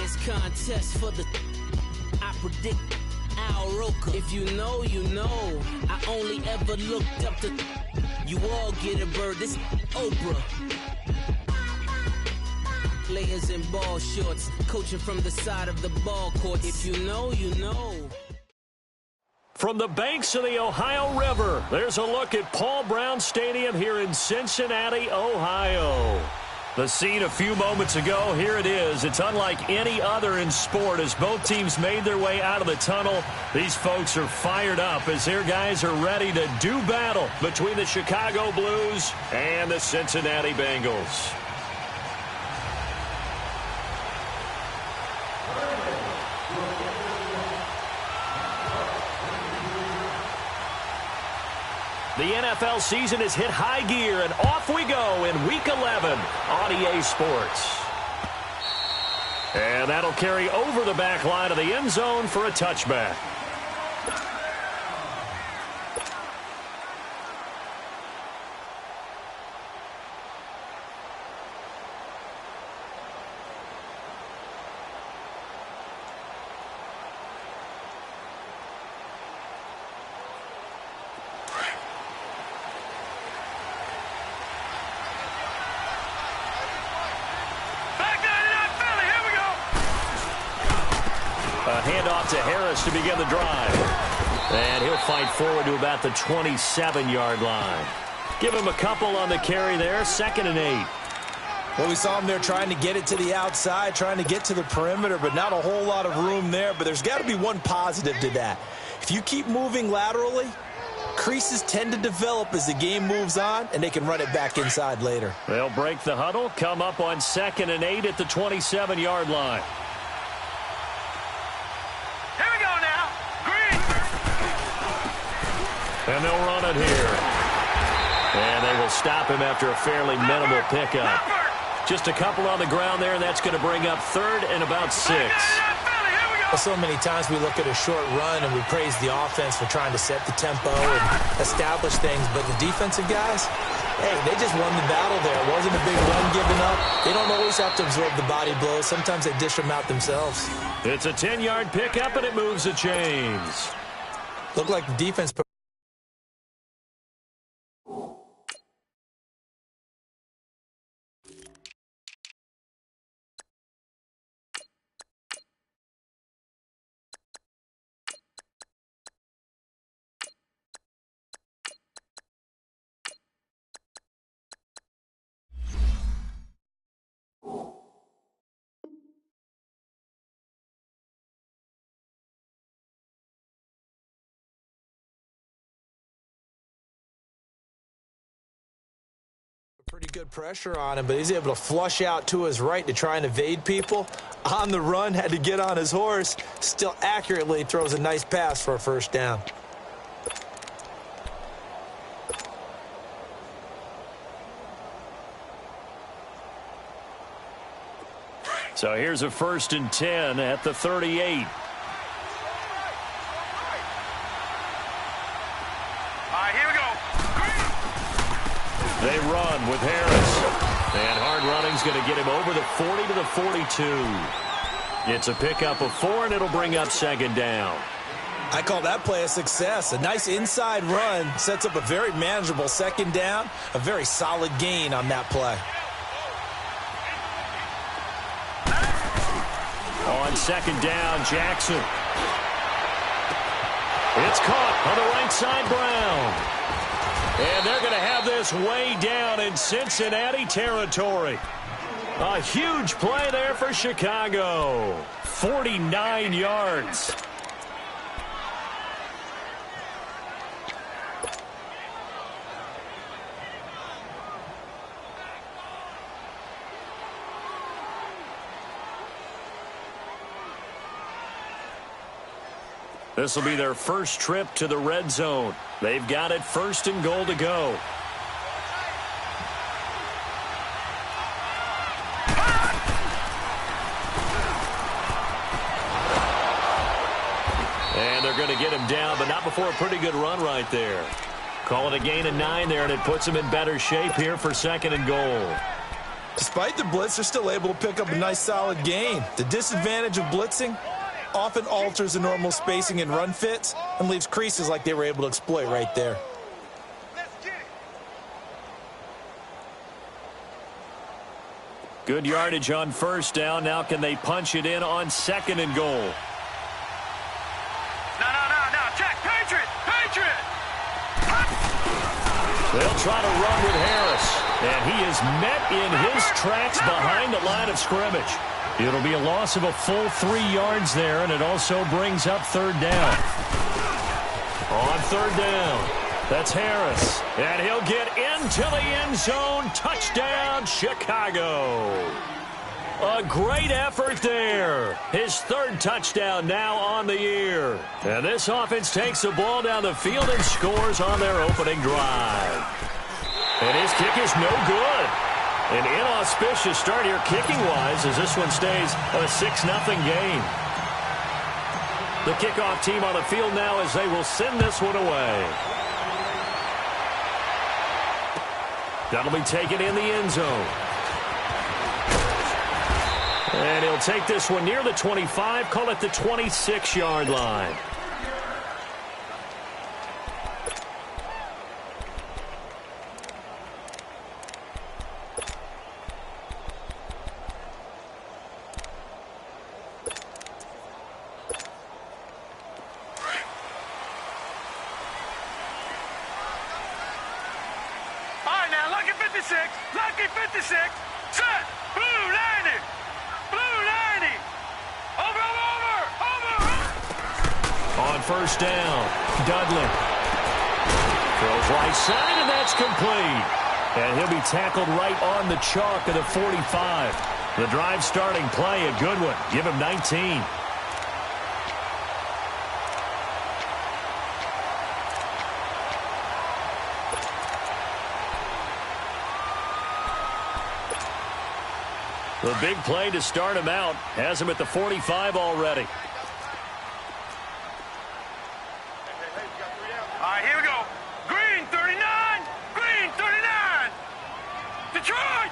dance contest for the I predict Al Roker. If you know, you know. I only ever looked up to you all get a bird. This Oprah. Players in ball shorts, coaching from the side of the ball court. If you know, you know. From the banks of the Ohio River, there's a look at Paul Brown Stadium here in Cincinnati, Ohio. The scene a few moments ago, here it is. It's unlike any other in sport as both teams made their way out of the tunnel. These folks are fired up as their guys are ready to do battle between the Chicago Blues and the Cincinnati Bengals. The NFL season has hit high gear, and off we go in Week 11 on EA Sports. And that'll carry over the back line of the end zone for a touchback. Handoff to Harris to begin the drive. And he'll fight forward to about the 27-yard line. Give him a couple on the carry there, 2nd and 8. Well, we saw him there trying to get it to the outside, trying to get to the perimeter, but not a whole lot of room there. But there's got to be one positive to that. If you keep moving laterally, creases tend to develop as the game moves on, and they can run it back inside later. They'll break the huddle, come up on 2nd and 8 at the 27-yard line. And they'll run it here. And they will stop him after a fairly minimal pickup. Just a couple on the ground there, and that's going to bring up 3rd and about 6. So many times we look at a short run and we praise the offense for trying to set the tempo and establish things. But the defensive guys, hey, they just won the battle there. It wasn't a big run given up. They don't always have to absorb the body blows. Sometimes they dish them out themselves. It's a 10-yard pickup, and it moves the chains. Looked like the defense put pretty good pressure on him, but he's able to flush out to his right to try and evade people. On the run, had to get on his horse. Still accurately throws a nice pass for a 1st down. So here's a 1st and 10 at the 38. They run with Harris. And hard running's going to get him over the 40 to the 42. It's a pickup of 4, and it'll bring up 2nd down. I call that play a success. A nice inside run sets up a very manageable 2nd down. A very solid gain on that play. On 2nd down, Jackson. It's caught on the right side, Brown. And they're going to have this way down in Cincinnati territory. A huge play there for Chicago. 49 yards. This will be their first trip to the red zone. They've got it 1st and goal to go. And they're going to get him down, but not before a pretty good run right there. Call it a gain of 9 there, and it puts him in better shape here for 2nd and goal. Despite the blitz, they're still able to pick up a nice solid gain. The disadvantage of blitzing often alters the normal spacing and run fits and leaves creases like they were able to exploit right there. Good yardage on first down. Now can they punch it in on second and goal? No. Check. Patriot. They'll try to run with Harris. And he is met in his tracks behind the line of scrimmage. It'll be a loss of a full 3 yards there, and it also brings up third down. On third down, that's Harris. And he'll get into the end zone. Touchdown, Chicago. A great effort there. His third touchdown now on the year. And this offense takes the ball down the field and scores on their opening drive. And his kick is no good. An inauspicious start here kicking-wise as this one stays a 6-0 game. The kickoff team on the field now as they will send this one away. That'll be taken in the end zone. And he'll take this one near the 25, call it the 26-yard line. Lucky 56, set, blue 90, over. On first down, Dudley throws right side, and that's complete. And he'll be tackled right on the chalk of the 45. The drive starting play, a good one. Give him 19. The big play to start him out has him at the 45 already. All right, here we go. Green 39. Detroit.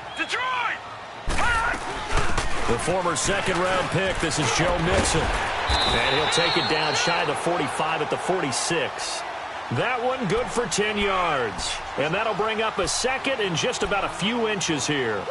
The former second-round pick, this is Joe Mixon. And he'll take it down shy of the 45 at the 46. That one good for 10 yards. And that'll bring up a second and just about a few inches here.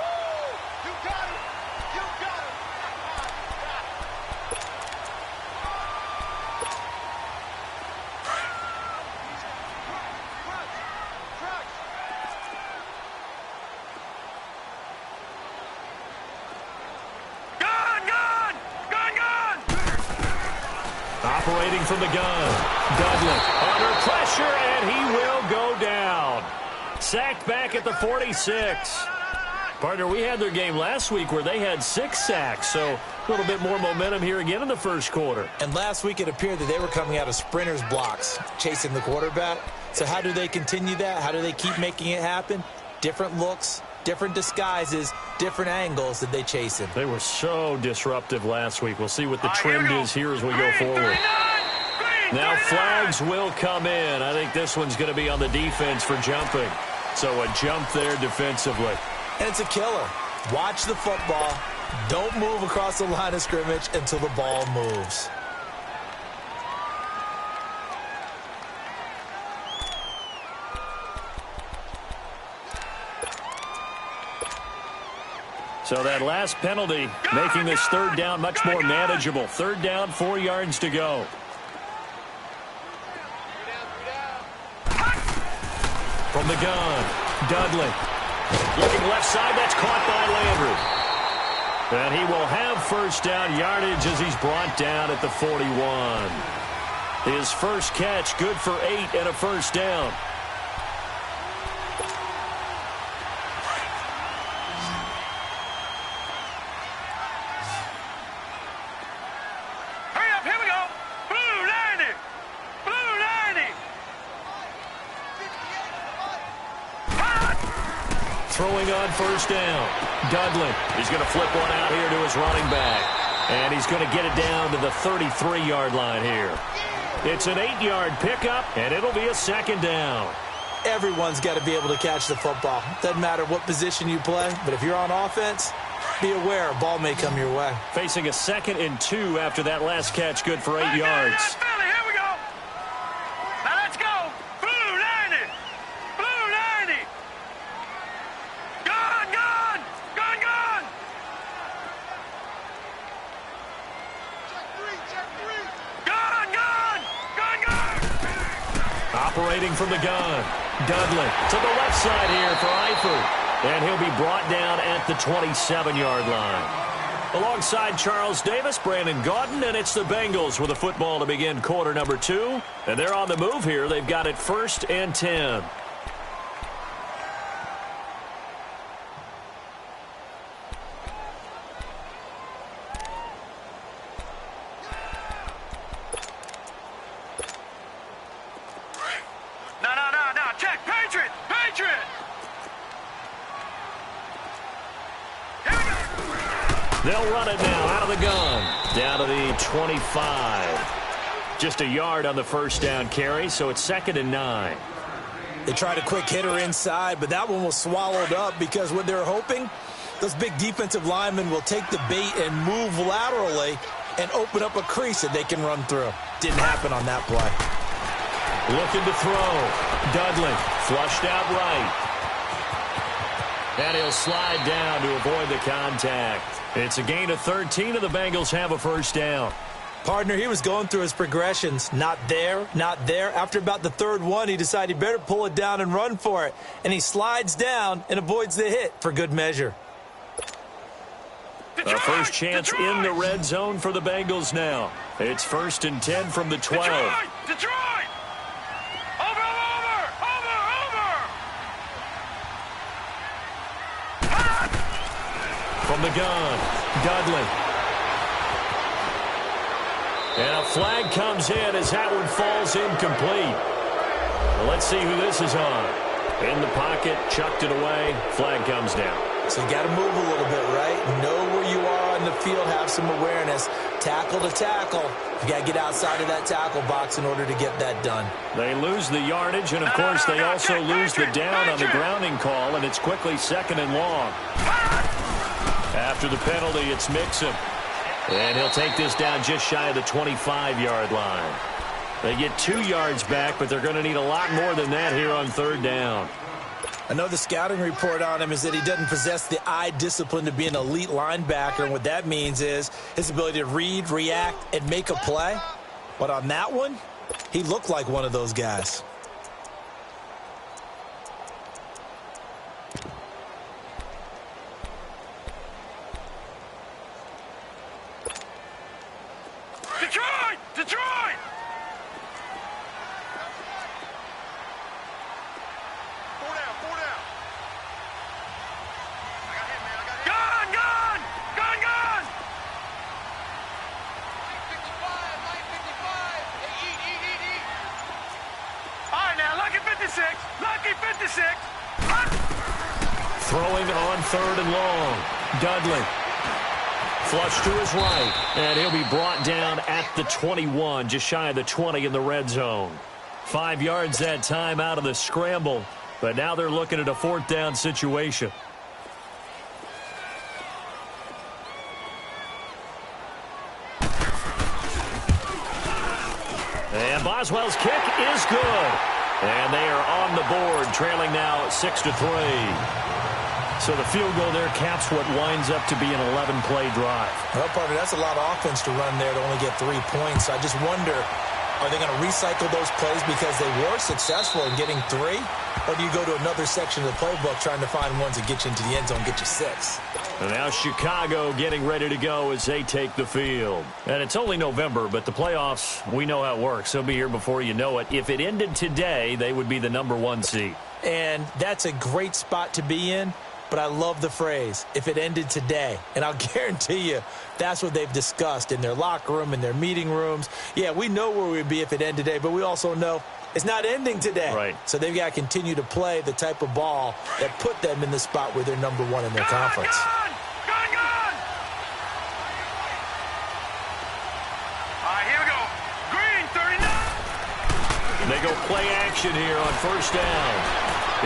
Operating from the gun, Dudley under pressure, and he will go down. Sacked back at the 46. Partner, we had their game last week where they had 6 sacks, so a little bit more momentum here again in the first quarter. And last week it appeared that they were coming out of sprinters blocks, chasing the quarterback. So how do they continue that? How do they keep making it happen? Different looks, different disguises, different angles that they chase him. They were so disruptive last week. We'll see what the trend is here as we go forward. Now flags will come in. I think this one's going to be on the defense for jumping. So a jump there defensively. And it's a killer. Watch the football. Don't move across the line of scrimmage until the ball moves. So that last penalty making this third down much more manageable. Third down, 4 yards to go. From the gun, Dudley. Looking left side, that's caught by Landry. And he will have first down yardage as he's brought down at the 41. His first catch, good for 8 and a first down. Throwing on first down. Dudley. He's going to flip one out here to his running back. And he's going to get it down to the 33-yard line here. It's an 8-yard pickup, and it'll be a second down. Everyone's got to be able to catch the football. Doesn't matter what position you play, but if you're on offense, be aware a ball may come your way. Facing a 2nd and 2 after that last catch, good for 8 yards. Here we go. Now let's go. Blue 90. Blue 90. Gone, gone. Gone, gone. Check three. Gone, gone. Gone, gone. Operating from the gun. Dudley to the left side here for Eifert. And he'll be brought down at the 27-yard line. Alongside Charles Davis, Brandon Gaudin, and it's the Bengals with the football to begin quarter number 2. And they're on the move here. They've got it 1st and 10. No. Check. Patriot. Patriot. They'll run it now out of the gun. Down to the 25. Just a yard on the first down carry, so it's 2nd and 9. They tried a quick hitter inside, but that one was swallowed up because what they're hoping, those big defensive linemen will take the bait and move laterally and open up a crease that they can run through. Didn't happen on that play. Looking to throw. Dudley flushed out right. And he'll slide down to avoid the contact. It's a gain of 13, and the Bengals have a first down. Partner, he was going through his progressions. Not there, not there. After about the 3rd one, he decided he better pull it down and run for it. And he slides down and avoids the hit for good measure. A first chance in the red zone for the Bengals now. It's 1st and 10 from the 12. Detroit! Over! From the gun, Dudley. And a flag comes in as that one falls incomplete. Well, let's see who this is on. In the pocket, chucked it away, flag comes down. So you got to move a little bit, right? Know where you are on the field, have some awareness. Tackle to tackle. You got to get outside of that tackle box in order to get that done. They lose the yardage, and of course they also lose the down on the grounding call, and it's quickly 2nd and long. After the penalty, it's Mixon. And he'll take this down just shy of the 25-yard line. They get 2 yards back, but they're going to need a lot more than that here on 3rd down. I know the scouting report on him is that he doesn't possess the eye discipline to be an elite linebacker, and what that means is his ability to read, react, and make a play. But on that one, he looked like one of those guys. Detroit! Four down. I got hit, man. Gone! 955. Hey, eat. All right, now, lucky 56. Throwing on 3rd and long. Dudley. Flush to his right, and he'll be brought down at the 21, just shy of the 20 in the red zone. 5 yards that time out of the scramble, but now they're looking at a 4th down situation. And Boswell's kick is good, and they are on the board, trailing now 6-3. So the field goal there caps what winds up to be an 11-play drive. Well, partner, that's a lot of offense to run there to only get 3 points. I just wonder, are they going to recycle those plays because they were successful in getting 3? Or do you go to another section of the playbook trying to find ones that get you into the end zone, get you 6? And now Chicago getting ready to go as they take the field. And it's only November, but the playoffs, we know how it works. They'll be here before you know it. If it ended today, they would be the number 1 seed. And that's a great spot to be in. But I love the phrase, if it ended today. And I'll guarantee you that's what they've discussed in their locker room, in their meeting rooms. Yeah, we know where we'd be if it ended today, but we also know it's not ending today. Right. So they've got to continue to play the type of ball that put them in the spot where they're number 1 in their conference. Gone! All right, here we go. Green, 39. They go play action here on first down.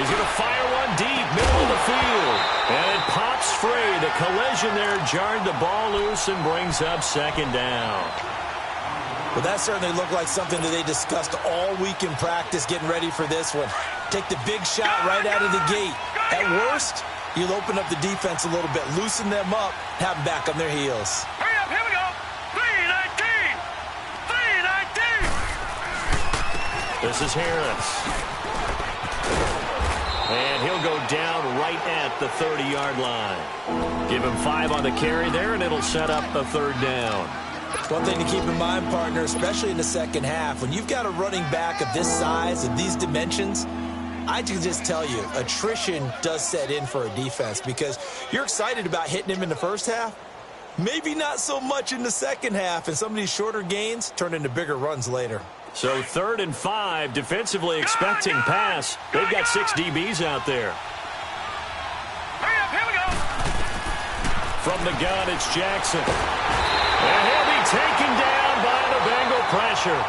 He's going to fire one deep, middle of the field. And it pops free. The collision there jarred the ball loose and brings up second down. Well, that certainly looked like something that they discussed all week in practice, getting ready for this one. Take the big shot right out of the gate. At worst, you'll open up the defense a little bit, loosen them up, have them back on their heels. Hurry up, here we go. 319. 319. This is Harris. And he'll go down right at the 30-yard line. Give him 5 on the carry there, and it'll set up a third down. One thing to keep in mind, partner, especially in the second half, when you've got a running back of this size, of these dimensions, I can just tell you, attrition does set in for a defense because you're excited about hitting him in the first half. Maybe not so much in the second half, and some of these shorter gains turn into bigger runs later. So 3rd and 5, defensively expecting pass. They've got 6 DBs out there. Hurry up, here we go. From the gun, it's Jackson. And he'll be taken down by the Bengal pressure.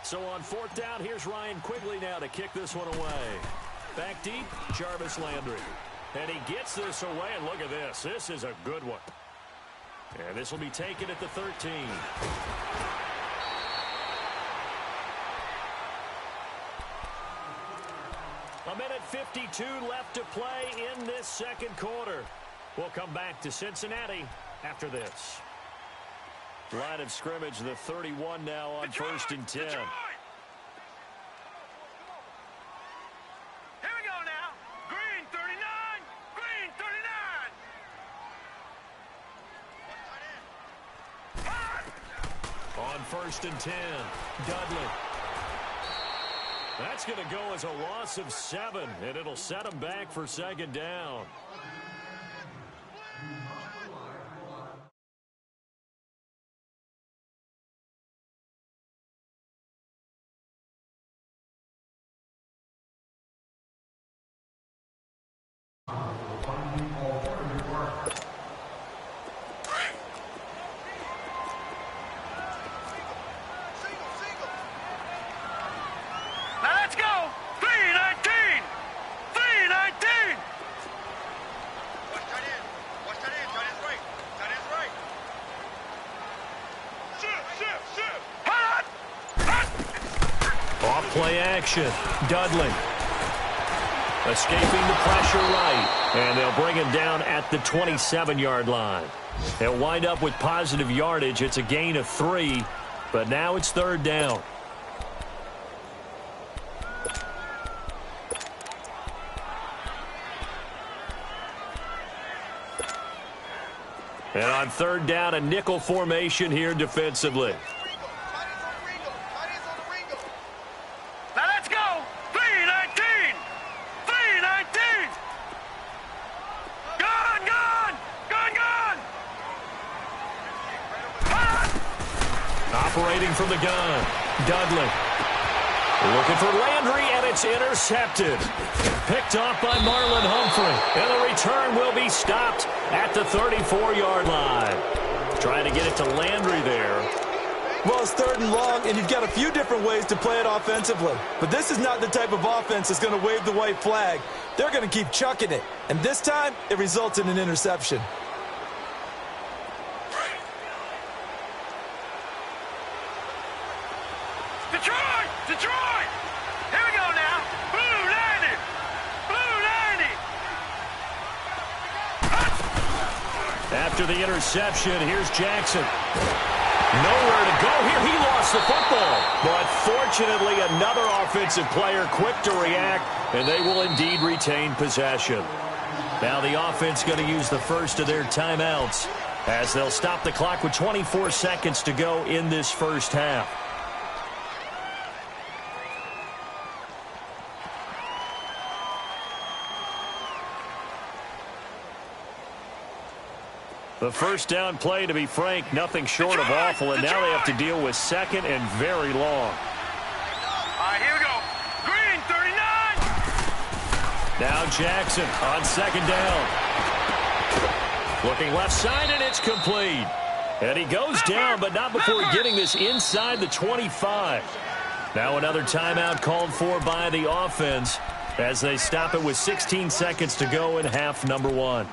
So on 4th down, here's Ryan Quigley now to kick this one away. Back deep, Jarvis Landry. And he gets this away, and look at this. This is a good one. And this will be taken at the 13. A minute 52 left to play in this second quarter. We'll come back to Cincinnati after this. Line of scrimmage, the 31 now on Detroit, 1st and 10. Detroit. Here we go now. Green 39. Green 39. On 1st and 10, Dudley. That's going to go as a loss of 7, and it'll set them back for second down. Now let's go. 319. 319. Watch that in. Watch that in. That is right. That is right. Shift. Hot. Off play action. Dudley. Escaping the pressure right. And they'll bring him down at the 27-yard line. They'll wind up with positive yardage. It's a gain of 3, but now it's 3rd down. And on 3rd down, a nickel formation here defensively. Now let's go. 319. 319. Gone. Hot. Operating from the gun, Dudley. Looking for Landry, and it's intercepted. Picked off by Marlon Humphrey. And the return will be stopped at the 34-yard line. Trying to get it to Landry there. Well, it's 3rd and long, and you've got a few different ways to play it offensively. But this is not the type of offense that's going to wave the white flag. They're going to keep chucking it. And this time, it results in an interception. Detroit. Here we go now. Blue 90. After the interception, here's Jackson. Nowhere to go here. He lost the football. But fortunately, another offensive player quick to react, and they will indeed retain possession. Now the offense going to use the first of their timeouts as they'll stop the clock with 24 seconds to go in this first half. The first down play, to be frank, nothing short of awful, and now they have to deal with second and very long. All right, here we go. Green, 39. Now Jackson on second down. Looking left side, and it's complete. And he goes down, but not before getting this inside the 25. Now another timeout called for by the offense as they stop it with 16 seconds to go in half number one.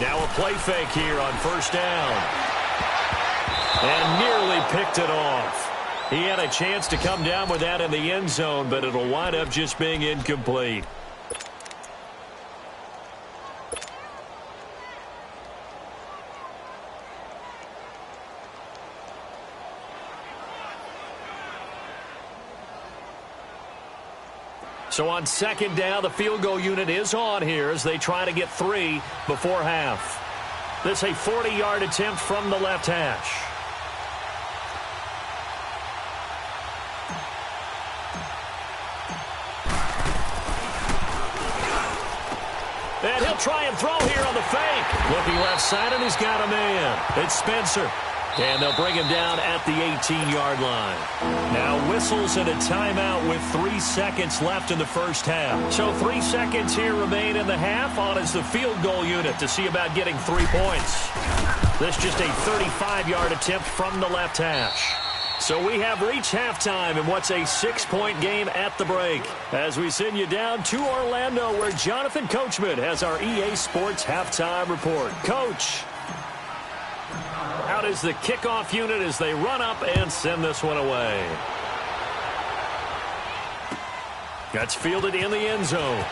Now a play fake here on first down. And nearly picked it off. He had a chance to come down with that in the end zone, but it'll wind up just being incomplete. So on second down, the field goal unit is on here as they try to get 3 before half. This a 40-yard attempt from the left hash. And he'll try and throw here on the fake. Looking left side, and he's got a man. It's Spencer. And they'll bring him down at the 18-yard line. Now whistles and a timeout with 3 seconds left in the first half. So 3 seconds here remain in the half. On is the field goal unit to see about getting 3 points. This just a 35-yard attempt from the left hash. So we have reached halftime in what's a 6-point game at the break. As we send you down to Orlando, where Jonathan Coachman has our EA Sports halftime report. Coach, out is the kickoff unit as they run up and send this one away. That's fielded in the end zone.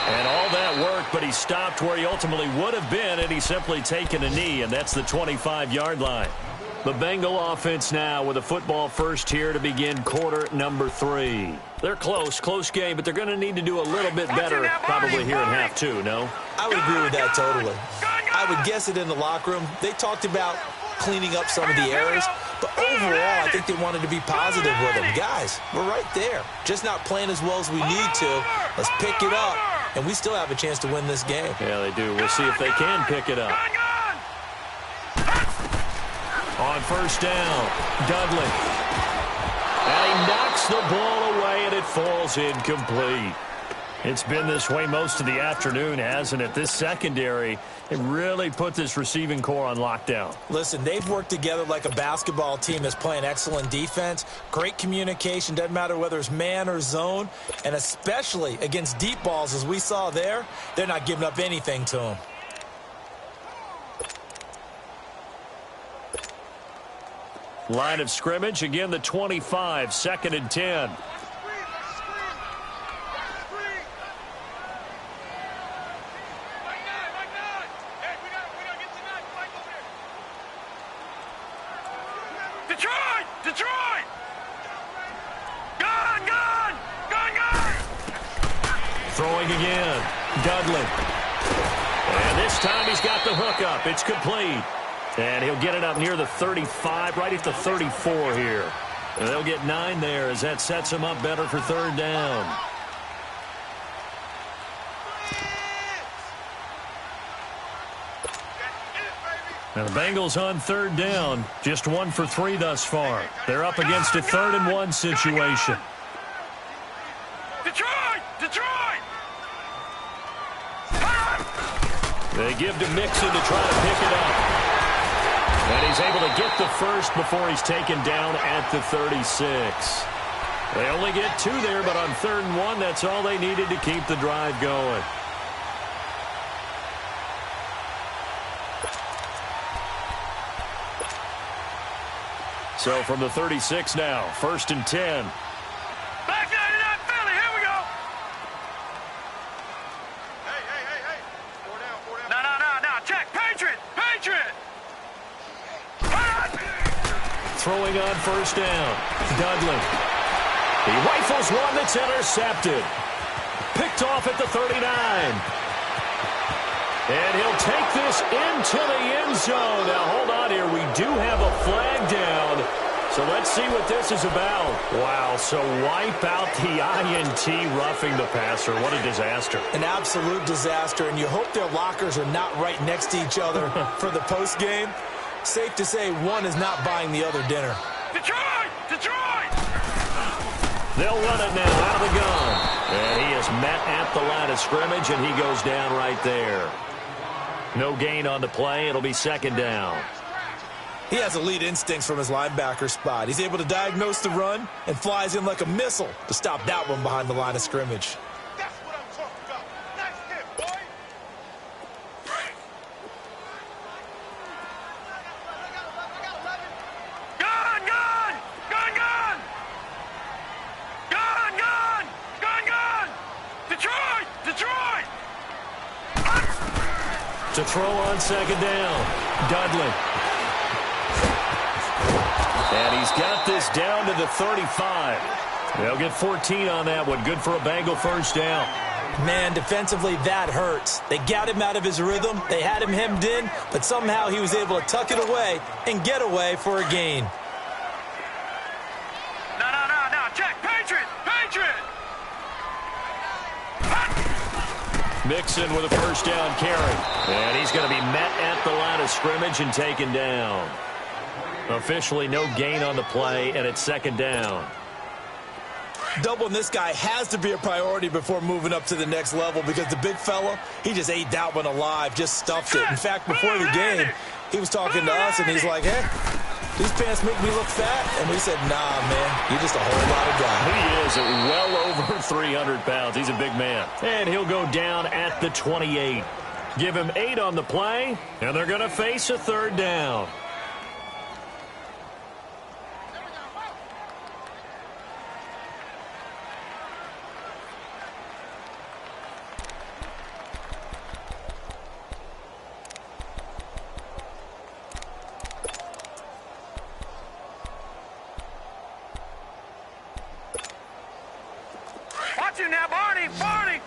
And all that work, but he stopped where he ultimately would have been, and he's simply taken a knee, and that's the 25-yard line. The Bengal offense now with a football first here to begin quarter number 3. They're close game, but they're going to need to do a little bit better probably here in half 2, no? I would agree with that totally. I would guess it in the locker room. They talked about cleaning up some of the errors, but overall, I think they wanted to be positive with them. Guys, we're right there. Just not playing as well as we need to. Let's pick it up, and we still have a chance to win this game. Yeah, they do. We'll see if they can pick it up. On first down, Dudley. And he knocks the ball away, and it falls incomplete. It's been this way most of the afternoon, hasn't it? This secondary, it really put this receiving core on lockdown. Listen, they've worked together like a basketball team that's playing excellent defense. Great communication, doesn't matter whether it's man or zone. And especially against deep balls, as we saw there, they're not giving up anything to them. Line of scrimmage, again the 25, 2nd and 10. Detroit! Gone! Throwing again, Dudley. And this time he's got the hook up. It's complete. And he'll get it up near the 35, right at the 34 here. And they'll get 9 there as that sets him up better for third down. Now the Bengals on third down, just 1 for 3 thus far. They're up against a 3rd and 1 situation. Detroit! They give to Mixon to try to pick it up. And he's able to get the first before he's taken down at the 36. They only get 2 there, but on 3rd and 1, that's all they needed to keep the drive going. So from the 36 now, 1st and 10. Back 99 Philly, here we go. Hey. 4 down. throwing on first down. Dudley. He rifles one that's intercepted. Picked off at the 39. And he'll take this into the end zone. Now, hold on here. We do have a flag down. So let's see what this is about. Wow, so wipe out the INT roughing the passer. What a disaster. An absolute disaster, and you hope their lockers are not right next to each other for the postgame. Safe to say one is not buying the other dinner. Detroit! Detroit! They'll run it now out of the gun. And he is met at the line of scrimmage, and he goes down right there. No gain on the play. It'll be second down. He has elite instincts from his linebacker spot. He's able to diagnose the run and flies in like a missile to stop that one behind the line of scrimmage. That's what I'm talking about. Nice hit, boy. Gun, gun! Gun, gun! Gun, gun! Gun, gun! Detroit! Detroit! To throw on second down, Dudley. And he's got this down to the 35. They'll get 14 on that one. Good for a Bengal first down. Man, defensively, that hurts. They got him out of his rhythm. They had him hemmed in, but somehow he was able to tuck it away and get away for a gain. No. Check. Patriot! Patriot! Mixon with a first down carry. And he's going to be met at the line of scrimmage and taken down. Officially no gain on the play, and it's second down. Doubling this guy has to be a priority before moving up to the next level because the big fella, he just ate that one alive, just stuffed it. In fact, before the game, he was talking to us, and he's like, hey, these pants make me look fat. And we said, nah, man, you're just a whole lot of guy. He is at well over 300 pounds. He's a big man. And he'll go down at the 28. Give him 8 on the play, and they're going to face a third down. Watch him now, Barney! Barney!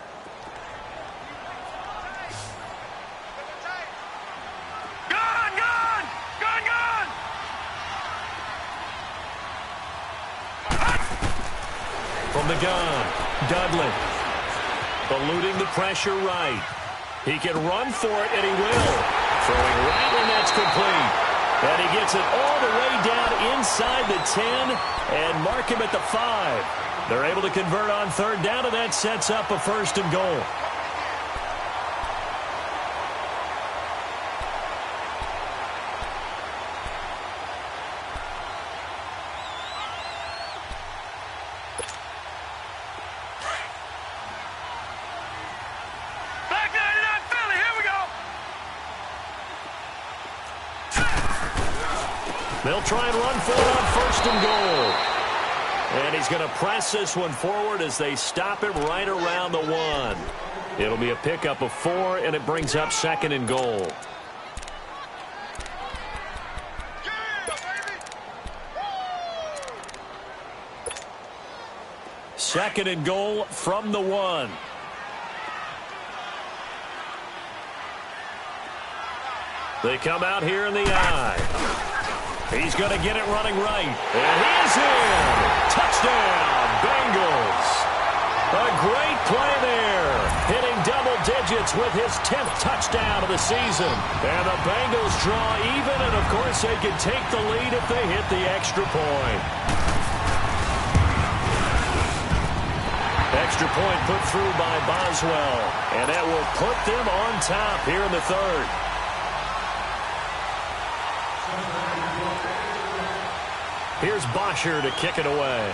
Gun! Gun! Gun! Gun! From the gun, Dudley. Eluding the pressure right. He can run for it, and he will. Throwing right, and that's complete. And he gets it all the way down inside the 10 and mark him at the 5. They're able to convert on third down, and that sets up a first and goal. Back 99 Philly, here we go! They'll try and run for it on first and goal. And he's going to press this one forward as they stop him right around the 1. It'll be a pickup of 4, and it brings up second and goal. Second and goal from the 1. They come out here in the I. He's going to get it running right. And he's in. Touchdown, Bengals. A great play there. Hitting double digits with his 10th touchdown of the season. And the Bengals draw even, and of course they can take the lead if they hit the extra point. Extra point put through by Boswell. And that will put them on top here in the third. Here's Bosher to kick it away.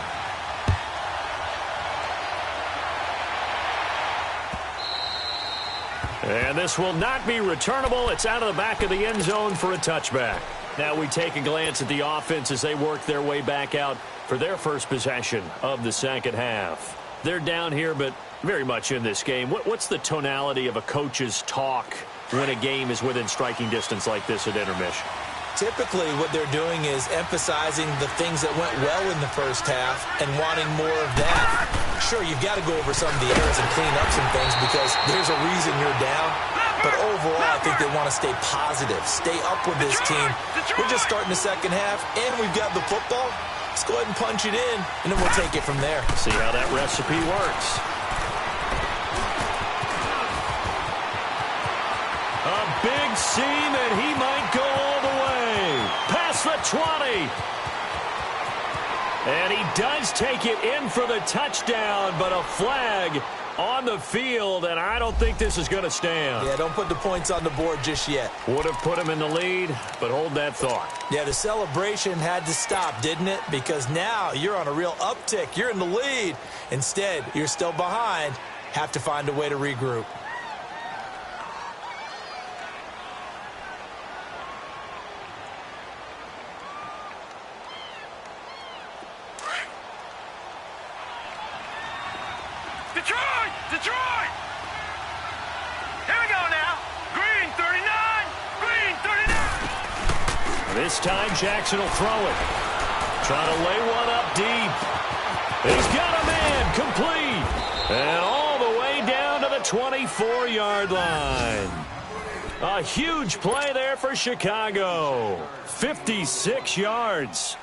And this will not be returnable. It's out of the back of the end zone for a touchback. Now we take a glance at the offense as they work their way back out for their first possession of the second half. They're down here, but very much in this game. What's the tonality of a coach's talk when a game is within striking distance like this at intermission? Typically, what they're doing is emphasizing the things that went well in the first half and wanting more of that. Sure, you've got to go over some of the errors and clean up some things because there's a reason you're down. But overall, I think they want to stay positive, stay up with this team. We're just starting the second half, and we've got the football. Let's go ahead and punch it in, and then we'll take it from there. See how that recipe works. A big seam, and he might go all the way. Past the 20. And he does take it in for the touchdown, but a flag on the field, and I don't think this is going to stand. Yeah, don't put the points on the board just yet. Would have put him in the lead, but hold that thought. Yeah, the celebration had to stop, didn't it? Because now you're on a real uptick. You're in the lead. Instead, you're still behind. Have to find a way to regroup. Detroit! Here we go now. Green 39. Green 39. This time Jackson will throw it. Trying to lay one up deep. He's got a man complete. And all the way down to the 24-yard line. A huge play there for Chicago. 56 yards.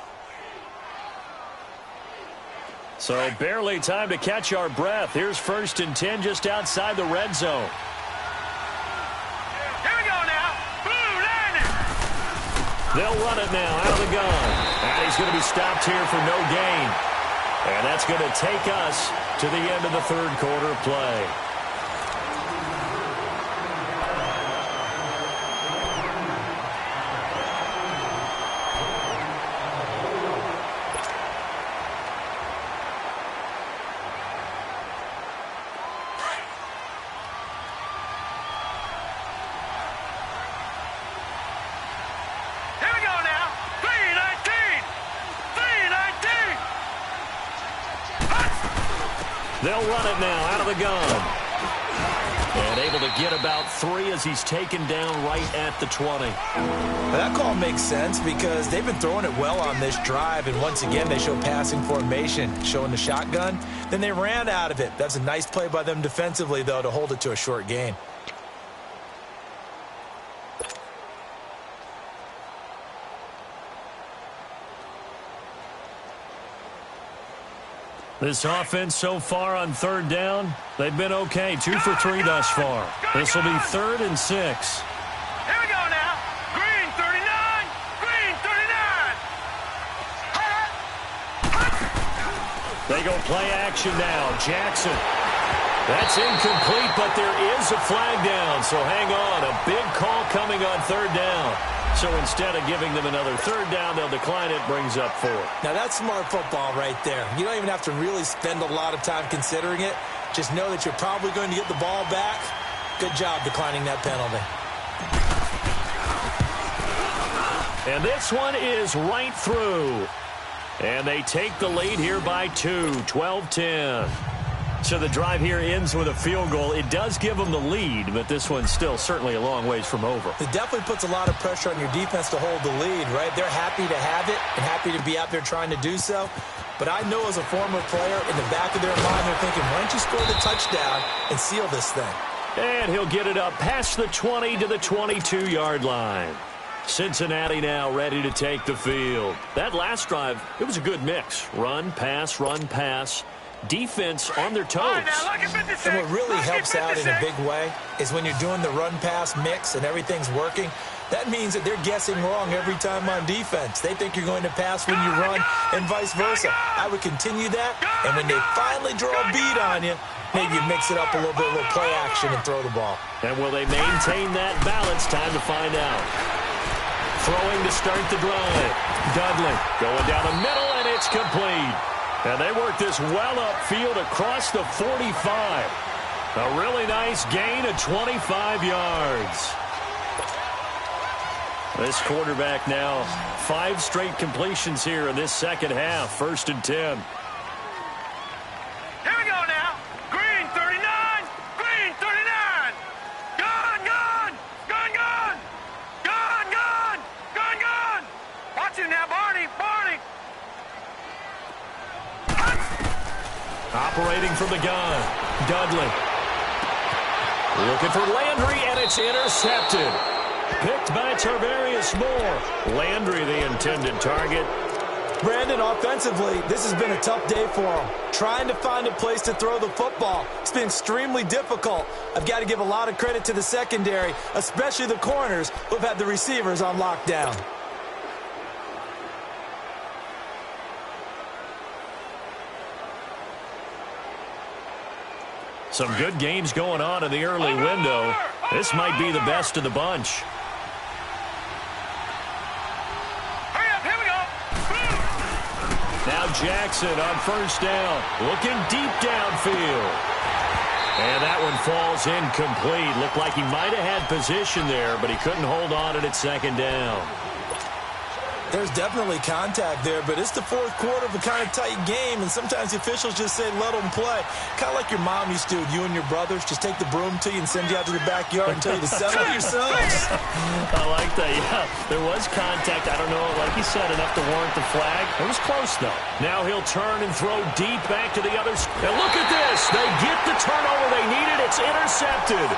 So barely time to catch our breath. Here's 1st and 10 just outside the red zone. Here we go now. Blue landing. They'll run it now out of the gun. And he's going to be stopped here for no gain. And that's going to take us to the end of the third quarter of play. They'll run it now out of the gun. And able to get about 3 as he's taken down right at the 20. That call makes sense because they've been throwing it well on this drive, and once again they show passing formation, showing the shotgun. Then they ran out of it. That's a nice play by them defensively, though, to hold it to a short gain. This offense so far on third down, they've been okay. 2 for 3 thus far. This will be 3rd and 6. Here we go now. Green 39. Green 39. They go play action now. Jackson. That's incomplete, but there is a flag down. So hang on. A big call coming on third down. So instead of giving them another third down, they'll decline it, brings up 4. Now, that's smart football right there. You don't even have to really spend a lot of time considering it. Just know that you're probably going to get the ball back. Good job declining that penalty. And this one is right through. And they take the lead here by 2, 12-10. So the drive here ends with a field goal. It does give them the lead, but this one's still certainly a long ways from over. It definitely puts a lot of pressure on your defense to hold the lead, right? They're happy to have it and happy to be out there trying to do so. But I know as a former player, in the back of their mind, they're thinking, why don't you score the touchdown and seal this thing? And he'll get it up past the 20 to the 22-yard line. Cincinnati now ready to take the field. That last drive, it was a good mix. Run, pass, run, pass. Defense on their toes. And what really helps out in a big way is when you're doing the run-pass mix and everything's working, that means that they're guessing wrong every time on defense. They think you're going to pass when you run and vice versa. I would continue that, and when they finally draw a beat on you, maybe you mix it up a little bit, a little play action, and throw the ball. And will they maintain that balance? Time to find out. Throwing to start the drive. Dudley going down the middle, and it's complete. And they work this well upfield across the 45. A really nice gain of 25 yards. This quarterback now, 5 straight completions here in this second half. 1st and 10. Here we go now. Green 39. Green 39. Gone, gone. Gone, gone. Gone, gone. Gone, gone. Operating from the gun. Dudley. Looking for Landry, and it's intercepted. Picked by Tarvarius Moore. Landry, the intended target. Brandon, offensively, this has been a tough day for him. Trying to find a place to throw the football. It's been extremely difficult. I've got to give a lot of credit to the secondary, especially the corners who have had the receivers on lockdown. Some good games going on in the early window. This might be the best of the bunch. Now Jackson on first down, looking deep downfield. And that one falls incomplete. Looked like he might have had position there, but he couldn't hold on at second down. There's definitely contact there, but it's the fourth quarter of a kind of tight game, and sometimes the officials just say, let them play. Kind of like your mom used to with you and your brothers. Just take the broom to you and send you out to the backyard and tell you to settle yourselves. I like that, yeah. There was contact. I don't know, like you said, enough to warrant the flag. It was close, though. Now he'll turn and throw deep back to the other. And look at this. They get the turnover they needed. It's intercepted.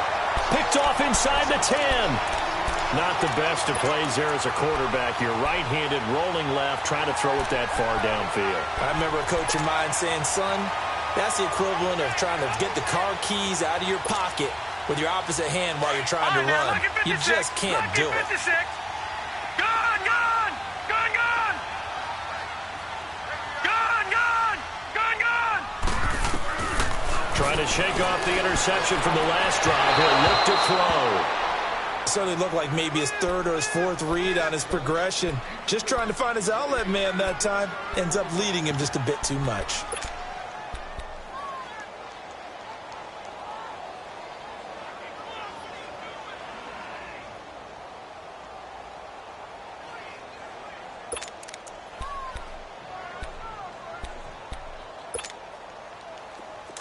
Picked off inside the 10. Not the best of plays there as a quarterback. You're right-handed, rolling left, trying to throw it that far downfield. I remember a coach of mine saying, son, that's the equivalent of trying to get the car keys out of your pocket with your opposite hand while you're trying to run. You just can't do it. Gone, gone! Gone, gone! Gone, gone! Gone, gone! Trying to shake off the interception from the last drive. He'll look to throw. Certainly looked like maybe his third or his fourth read on his progression. Just trying to find his outlet man that time. Ends up leading him just a bit too much.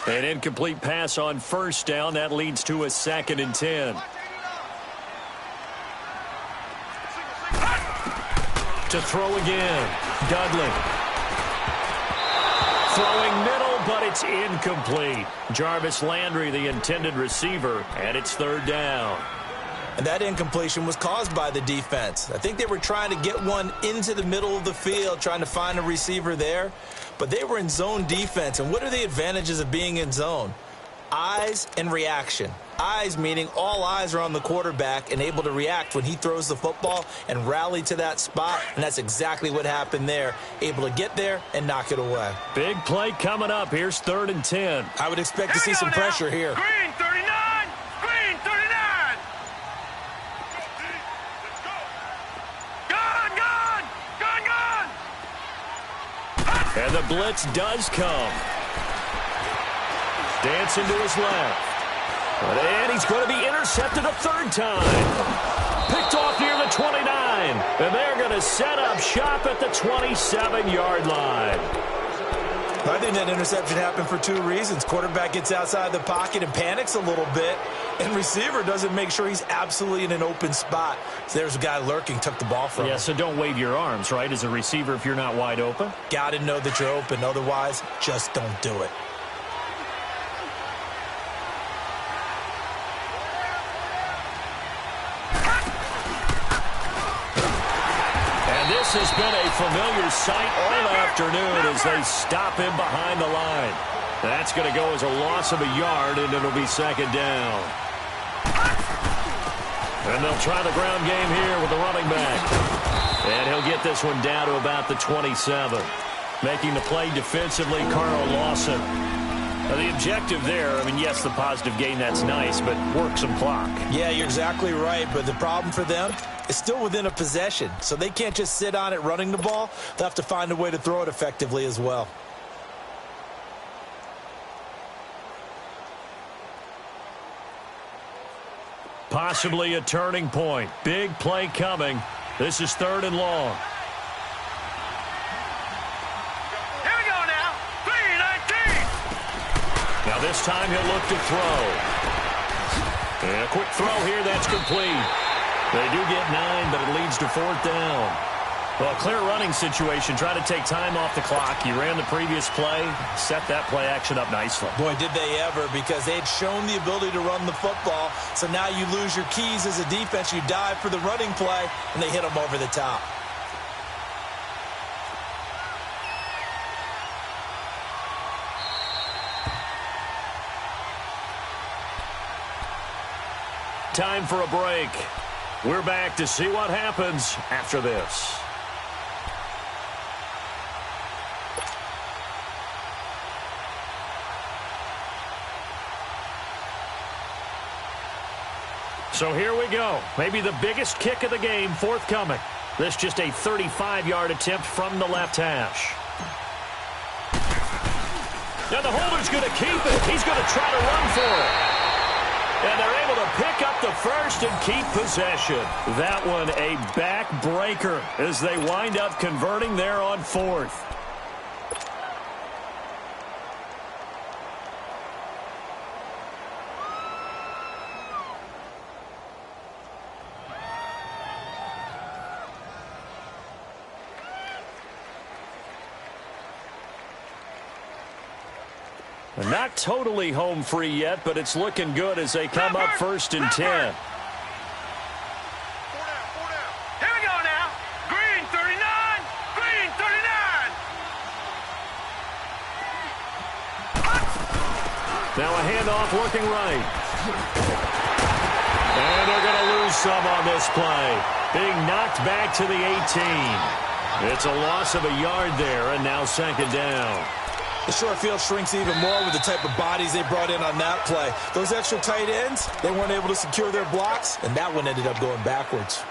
An incomplete pass on first down. That leads to a 2nd and 10. To throw again. Dudley. Throwing middle, but it's incomplete. Jarvis Landry, the intended receiver, and it's 3rd down. And that incompletion was caused by the defense. I think they were trying to get one into the middle of the field, trying to find a receiver there. But they were in zone defense. And what are the advantages of being in zone? Eyes and reaction. Eyes meaning all eyes are on the quarterback and able to react when he throws the football and rally to that spot. And that's exactly what happened there. Able to get there and knock it away. Big play coming up. Here's 3rd and 10. I would expect to see some pressure here. Green 39! Green 39! Let's go! Gone, gone! Gone, gone! And the blitz does come. Dancing to his left. And he's going to be intercepted a 3rd time. Picked off near the 29. And they're going to set up shop at the 27-yard line. I think that interception happened for 2 reasons. Quarterback gets outside the pocket and panics a little bit. And receiver doesn't make sure he's absolutely in an open spot. So there's a guy lurking, took the ball from him. Yeah, so don't wave your arms, right, as a receiver if you're not wide open. Got to know that you're open. Otherwise, just don't do it. This has been a familiar sight all afternoon as they stop him behind the line. That's going to go as a loss of a yard, and it'll be 2nd down. And they'll try the ground game here with the running back. And he'll get this one down to about the 27. Making the play defensively, Carl Lawson. Now, the objective there, I mean, yes, the positive gain, that's nice, but work some clock. Yeah, you're exactly right, but the problem for them is still within a possession, so they can't just sit on it running the ball. They'll have to find a way to throw it effectively as well. Possibly a turning point. Big play coming. This is 3rd and long. Here we go now. 3-19. Now this time he'll look to throw. And a quick throw here, that's complete. They do get 9, but it leads to 4th down. Well, clear running situation. Try to take time off the clock. You ran the previous play, set that play action up nicely. Boy, did they ever, because they had shown the ability to run the football. So now you lose your keys as a defense. You dive for the running play, and they hit them over the top. Time for a break. We're back to see what happens after this. So here we go. Maybe the biggest kick of the game forthcoming. This just a 35-yard attempt from the left hash. Now the holder's going to keep it. He's going to try to run for it. And they're able to pick up the first and keep possession. That one a backbreaker as they wind up converting there on fourth. Not totally home free yet, but it's looking good as they come up first and 10. Here we go now. Green 39. Green 39. Now a handoff looking right. And they're going to lose some on this play. Being knocked back to the 18. It's a loss of a yard there, and now second down. The short field shrinks even more with the type of bodies they brought in on that play. Those extra tight ends, they weren't able to secure their blocks, and that one ended up going backwards.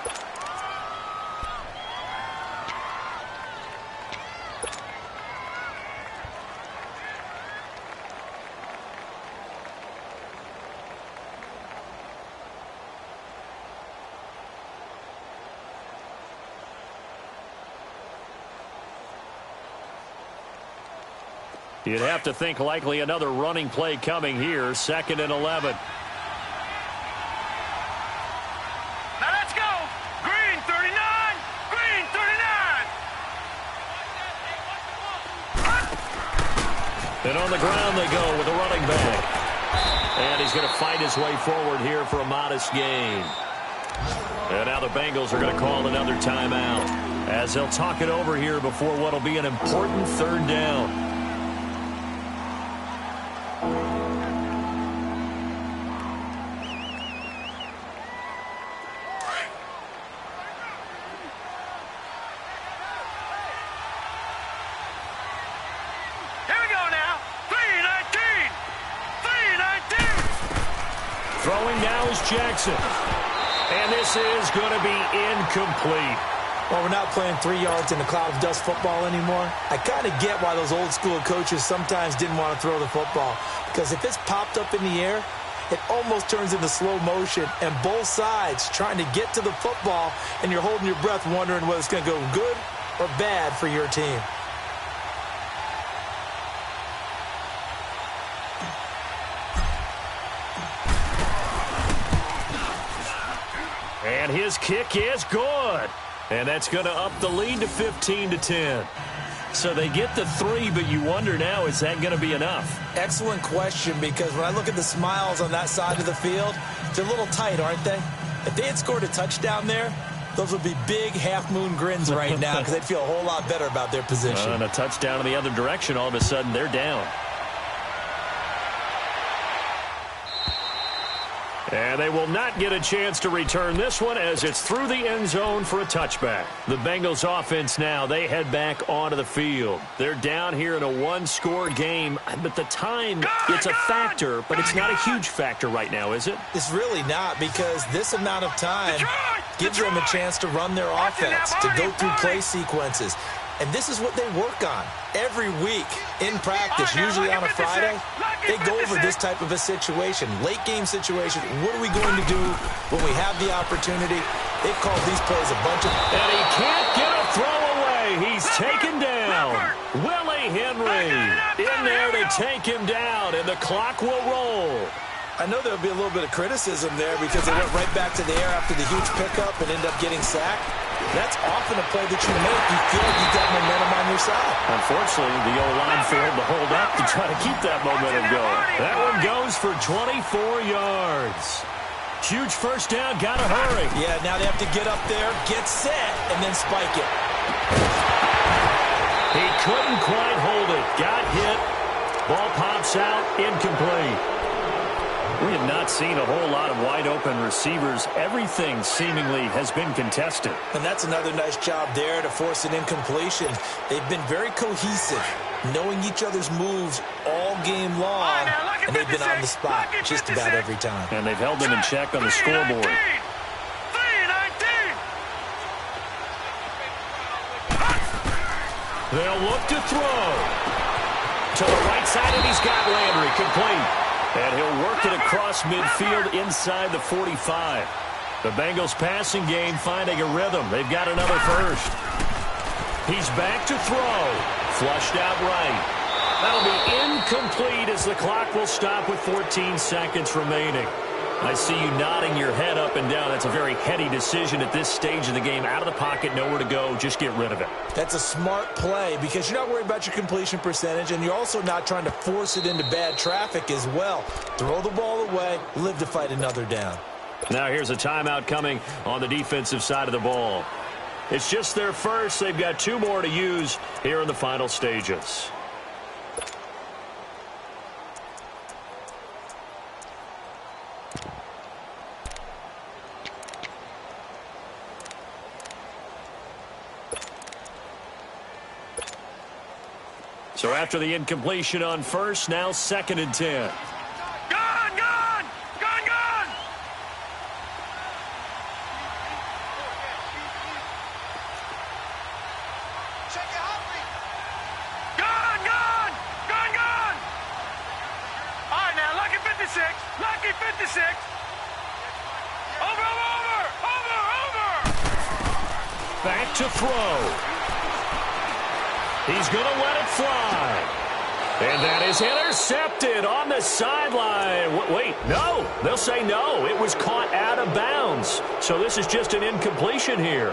You'd have to think likely another running play coming here, second and 11. Now let's go. Green 39. Green 39. And on the ground they go with a running back. And he's going to fight his way forward here for a modest gain. And now the Bengals are going to call another timeout as they'll talk it over here before what will be an important third down. Throwing now is Jackson. And this is going to be incomplete. Well, we're not playing 3 yards in a cloud of dust football anymore. I kind of get why those old school coaches sometimes didn't want to throw the football. Because if it's popped up in the air, it almost turns into slow motion. And both sides trying to get to the football, and you're holding your breath wondering whether it's going to go good or bad for your team. And his kick is good. And that's going to up the lead to 15-10. So they get the 3, but you wonder now, is that going to be enough? Excellent question, because when I look at the smiles on that side of the field, they're a little tight, aren't they? If they had scored a touchdown there, those would be big half-moon grins right now because they'd feel a whole lot better about their position. And a touchdown in the other direction, all of a sudden they're down. And they will not get a chance to return this one as it's through the end zone for a touchback. The Bengals offense now, they head back onto the field. They're down here in a one-score game, but the time, it's a factor, but it's not a huge factor right now, is it? It's really not, because this amount of time gives them a chance to run their offense, to go through play sequences. And this is what they work on every week in practice, usually on a Friday. They go over this type of a situation, late game situation. What are we going to do when we have the opportunity? They've called these plays a bunch of... And he can't get a throw away. He's taken down. Willie Henry in there to take him down, and the clock will roll. I know there'll be a little bit of criticism there because they went right back to the air after the huge pickup and ended up getting sacked. That's often a play that you make. You feel like you've got momentum on your side. Unfortunately, the O-line failed to hold up to try to keep that momentum going. That one goes for 24 yards. Huge first down, gotta hurry. Yeah, now they have to get up there, get set, and then spike it. He couldn't quite hold it. Got hit. Ball pops out, incomplete. We have not seen a whole lot of wide-open receivers. Everything seemingly has been contested. And that's another nice job there to force an incompletion. They've been very cohesive, knowing each other's moves all game long, and they've been on the spot just about every time. And they've held them in check on the scoreboard. They'll look to throw. To the right side, and he's got Landry complete. And he'll work it across midfield inside the 45. The Bengals passing game finding a rhythm. They've got another first. He's back to throw. Flushed out right. That'll be incomplete as the clock will stop with 14 seconds remaining. I see you nodding your head up and down. That's a very heady decision at this stage of the game. Out of the pocket, nowhere to go. Just get rid of it. That's a smart play because you're not worried about your completion percentage, and you're also not trying to force it into bad traffic as well. Throw the ball away, live to fight another down. Now here's a timeout coming on the defensive side of the ball. It's just their first. They've got 2 more to use here in the final stages. So after the incompletion on first, now 2nd and 10. Gone! Gone! Gone! Gone! Gone! Gone! Gone! Gone! All right, now, lucky 56. Lucky 56. Over, over, over, over! Back to throw. He's going to let it fly. And that is intercepted on the sideline. Wait, no. They'll say no. It was caught out of bounds. So this is just an incompletion here.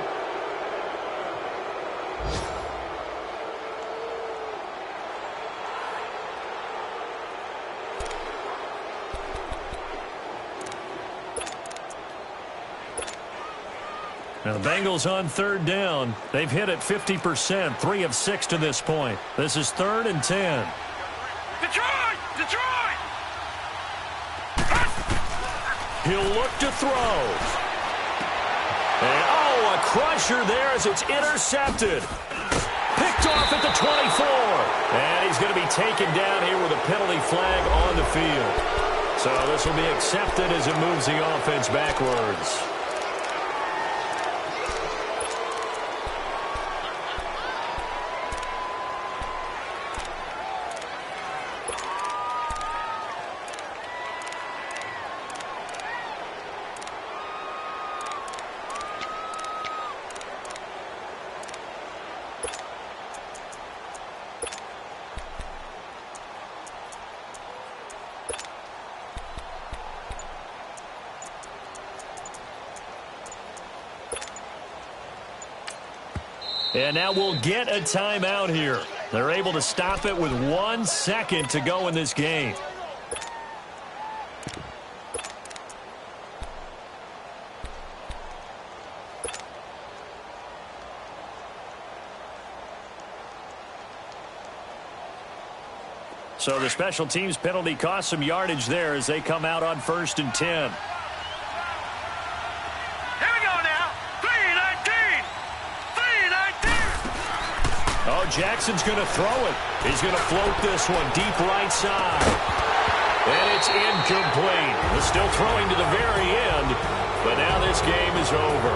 Now the Bengals on 3rd down. They've hit it 50%, 3 of 6 to this point. This is 3rd and 10. Detroit! Detroit! He'll look to throw. And, oh, a crusher there as it's intercepted. Picked off at the 24. And he's going to be taken down here with a penalty flag on the field. So this will be accepted as it moves the offense backwards. And now we'll get a timeout here. They're able to stop it with 1 second to go in this game. So the special teams penalty cost some yardage there as they come out on 1st and 10. Oh, Jackson's going to throw it. He's going to float this one deep right side. And it's incomplete. He's still throwing to the very end, but now this game is over.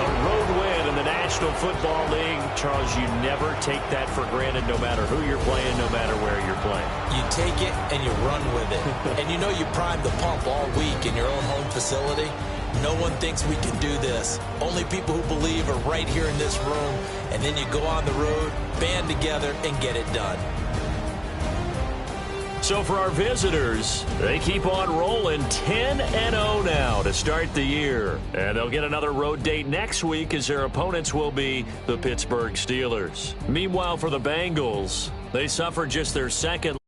A road win in the National Football League. Charles, you never take that for granted no matter who you're playing, no matter where you're playing. You take it and you run with it. And you know you primed the pump all week in your own home facility. No one thinks we can do this. Only people who believe are right here in this room. And then you go on the road, band together, and get it done. So for our visitors, they keep on rolling 10-0 now to start the year. And they'll get another road date next week as their opponents will be the Pittsburgh Steelers. Meanwhile, for the Bengals, they suffered just their second